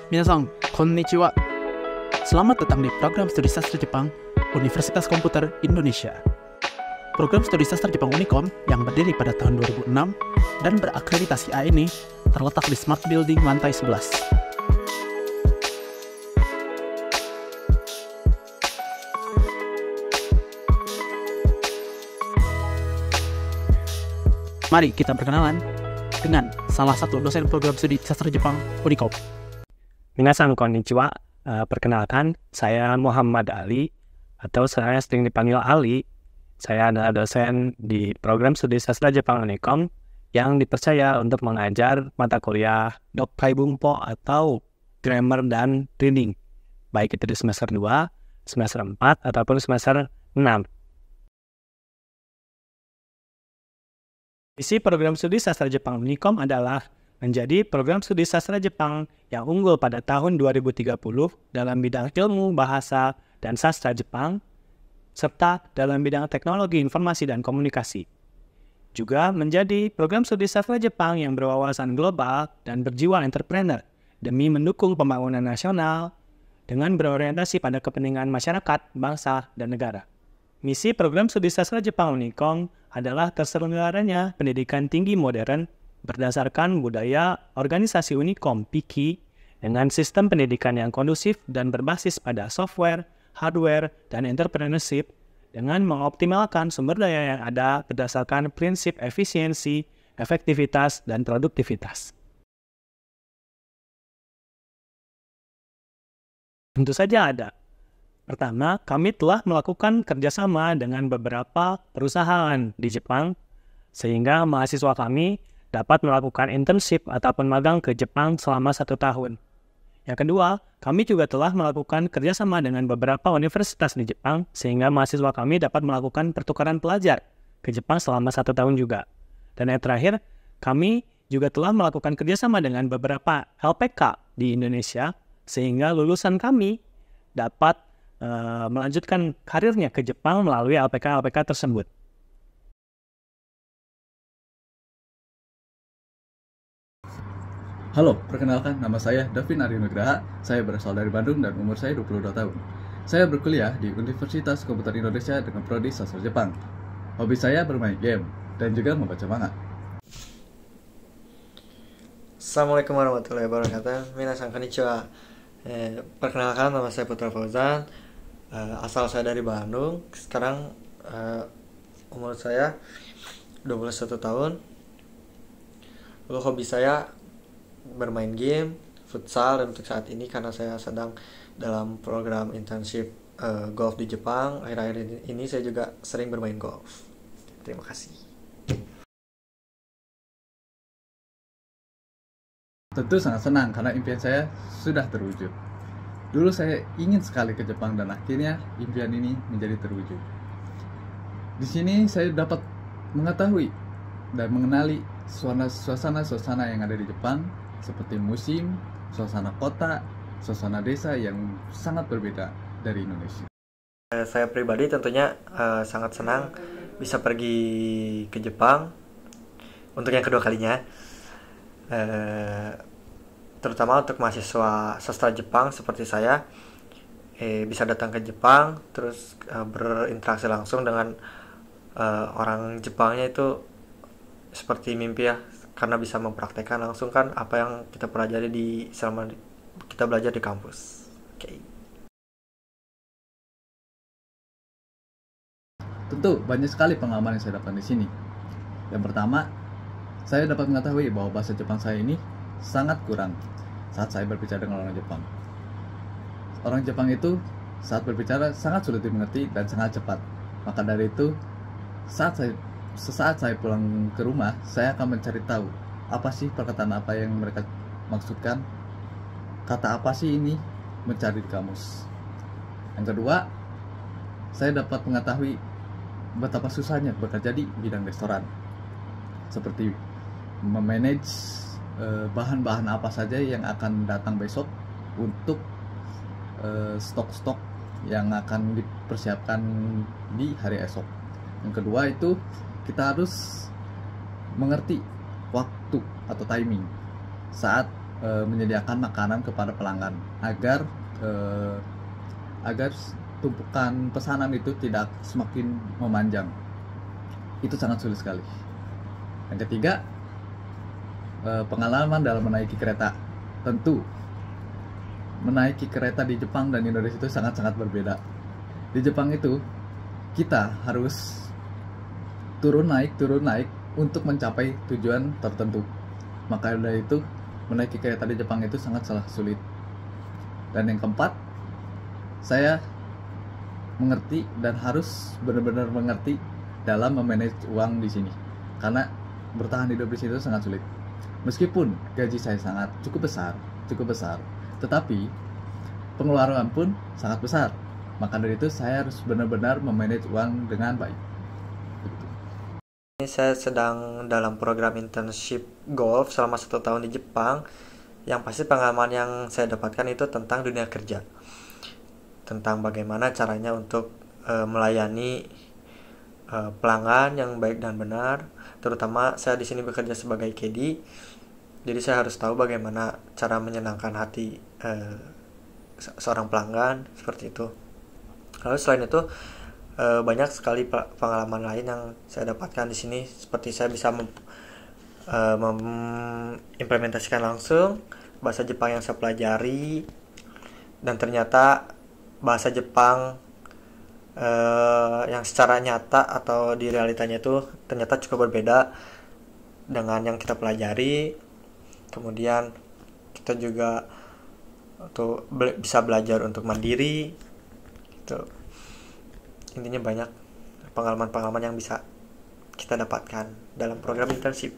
Minasan, konnichiwa. Selamat datang di program studi sastra Jepang Universitas Komputer Indonesia. Program studi sastra Jepang Unicom yang berdiri pada tahun 2006 dan berakreditasi A ini terletak di Smart Building lantai 11. Mari kita berkenalan dengan salah satu dosen program studi sastra Jepang Unicom. Minasan konnichiwa, perkenalkan saya Muhammad Ali atau saya sering dipanggil Ali. Saya adalah dosen di program studi sastra Jepang Unicom yang dipercaya untuk mengajar mata kuliah Dokkai Bunpo atau Grammar dan Reading, baik itu di semester 2, semester 4, ataupun semester 6. Isi program studi sastra Jepang Unicom adalah menjadi program studi sastra Jepang yang unggul pada tahun 2030 dalam bidang ilmu, bahasa, dan sastra Jepang, serta dalam bidang teknologi informasi dan komunikasi. Juga menjadi program studi sastra Jepang yang berwawasan global dan berjiwa entrepreneur demi mendukung pembangunan nasional dengan berorientasi pada kepentingan masyarakat, bangsa, dan negara. Misi program studi sastra Jepang Unicom adalah terselenggaranya pendidikan tinggi modern berdasarkan budaya organisasi Unicom PIKI dengan sistem pendidikan yang kondusif dan berbasis pada software, hardware, dan entrepreneurship dengan mengoptimalkan sumber daya yang ada berdasarkan prinsip efisiensi, efektivitas, dan produktivitas. Tentu saja ada. Pertama, kami telah melakukan kerjasama dengan beberapa perusahaan di Jepang sehingga mahasiswa kami dapat melakukan internship ataupun magang ke Jepang selama 1 tahun. Yang kedua, kami juga telah melakukan kerjasama dengan beberapa universitas di Jepang sehingga mahasiswa kami dapat melakukan pertukaran pelajar ke Jepang selama 1 tahun juga. Dan yang terakhir, kami juga telah melakukan kerjasama dengan beberapa LPK di Indonesia sehingga lulusan kami dapat melanjutkan karirnya ke Jepang melalui LPK-LPK tersebut. Halo, perkenalkan nama saya Davin Aryo Nugraha. Saya berasal dari Bandung dan umur saya 22 tahun. Saya berkuliah di Universitas Komputer Indonesia dengan prodi sastra Jepang. Hobi saya bermain game dan juga membaca manga. Assalamualaikum warahmatullahi wabarakatuh. Minasan konnichiwa. Perkenalkan nama saya Putra Fauzan. Asal saya dari Bandung. Sekarang umur saya 21 tahun. Lalu hobi saya bermain game, futsal, dan untuk saat ini karena saya sedang dalam program internship golf di Jepang, akhir-akhir ini saya juga sering bermain golf. Terima kasih. Tentu sangat senang karena impian saya sudah terwujud. Dulu saya ingin sekali ke Jepang dan akhirnya impian ini menjadi terwujud. Di sini saya dapat mengetahui dan mengenali suasana-suasana yang ada di Jepang, seperti musim, suasana kota, suasana desa yang sangat berbeda dari Indonesia. Saya pribadi tentunya sangat senang bisa pergi ke Jepang untuk yang kedua kalinya. Terutama untuk mahasiswa sastra Jepang seperti saya, bisa datang ke Jepang terus berinteraksi langsung dengan orang Jepangnya itu seperti mimpi ya, karena bisa mempraktekkan langsung kan apa yang kita pelajari selama kita belajar di kampus. Oke. Tentu banyak sekali pengalaman yang saya dapat di sini. Yang pertama, saya dapat mengetahui bahwa bahasa Jepang saya ini sangat kurang saat saya berbicara dengan orang Jepang. Orang Jepang itu saat berbicara sangat sulit dimengerti dan sangat cepat. Maka dari itu, sesaat saya pulang ke rumah, saya akan mencari tahu apa sih perkataan apa yang mereka maksudkan, kata apa sih ini, mencari di kamus. Yang kedua, saya dapat mengetahui betapa susahnya bekerja di bidang restoran, seperti memanage bahan-bahan apa saja yang akan datang besok untuk stok-stok yang akan dipersiapkan di hari esok. Yang kedua itu kita harus mengerti waktu atau timing saat menyediakan makanan kepada pelanggan agar tumpukan pesanan itu tidak semakin memanjang. Itu sangat sulit sekali. Yang ketiga, pengalaman dalam menaiki kereta. Tentu menaiki kereta di Jepang dan Indonesia itu sangat-sangat berbeda. Di Jepang itu kita harus turun naik untuk mencapai tujuan tertentu. Maka dari itu menaiki kereta di Jepang itu sangatlah sulit. Dan yang keempat, saya mengerti dan harus benar-benar mengerti dalam memanage uang di sini. Karena bertahan hidup di situ sangat sulit. Meskipun gaji saya cukup besar, tetapi pengeluaran pun sangat besar. Maka dari itu saya harus benar-benar memanage uang dengan baik. Ini saya sedang dalam program internship golf selama 1 tahun di Jepang. Yang pasti pengalaman yang saya dapatkan itu tentang dunia kerja, tentang bagaimana caranya untuk melayani pelanggan yang baik dan benar. Terutama saya di sini bekerja sebagai caddy, jadi saya harus tahu bagaimana cara menyenangkan hati seorang pelanggan, seperti itu. Lalu selain itu banyak sekali pengalaman lain yang saya dapatkan di sini, seperti saya bisa mengimplementasikan langsung bahasa Jepang yang saya pelajari, dan ternyata bahasa Jepang yang secara nyata atau di realitanya itu ternyata cukup berbeda dengan yang kita pelajari. Kemudian kita juga bisa belajar untuk mandiri gitu. Intinya banyak pengalaman-pengalaman yang bisa kita dapatkan dalam program internship.